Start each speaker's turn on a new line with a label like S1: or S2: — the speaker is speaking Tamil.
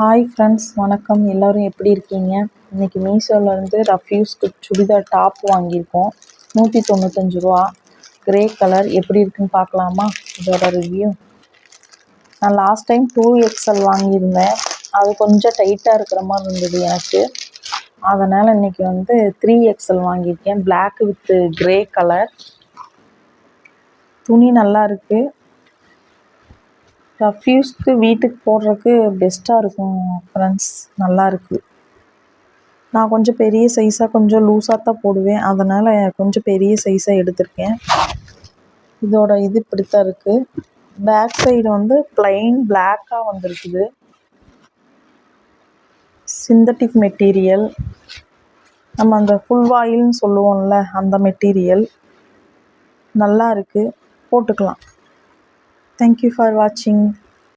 S1: ஹாய் ஃப்ரெண்ட்ஸ், வணக்கம். எல்லோரும் எப்படி இருக்கீங்க? இன்றைக்கி மீஷோலேருந்து ரஃப்யூஸ்க்கு சுடிதார் டாப் வாங்கியிருக்கோம். 195 ரூபா, க்ரே கலர். எப்படி இருக்குன்னு பார்க்கலாமா? இதோட ரிவ்யூ. நான் லாஸ்ட் டைம் 2XL வாங்கியிருந்தேன். அது கொஞ்சம் டைட்டாக இருக்கிற மாதிரி இருந்தது எனக்கு. அதனால் இன்றைக்கி 3XL வாங்கியிருக்கேன். Black with grey colour. துணி நல்லா இருக்குது. ரஃப்யூஸ்க்கு வீட்டுக்கு போடுறதுக்கு பெஸ்ட்டாக இருக்கும் ஃப்ரெண்ட்ஸ். நல்லாயிருக்கு. நான் கொஞ்சம் பெரிய சைஸாக கொஞ்சம் லூஸாக தான் போடுவேன். அதனால் கொஞ்சம் பெரிய சைஸாக எடுத்திருக்கேன். இதோட இப்படித்தான் இருக்குது. பேக் சைடு ப்ளைன் பிளாக்காக வந்திருக்குது. Synthetic material. நம்ம அந்த ஃபுல் வாயில்னு சொல்லுவோம்ல, அந்த மெட்டீரியல். நல்லா இருக்குது, போட்டுக்கலாம். தேங்க்யூ ஃபார் வாட்சிங்.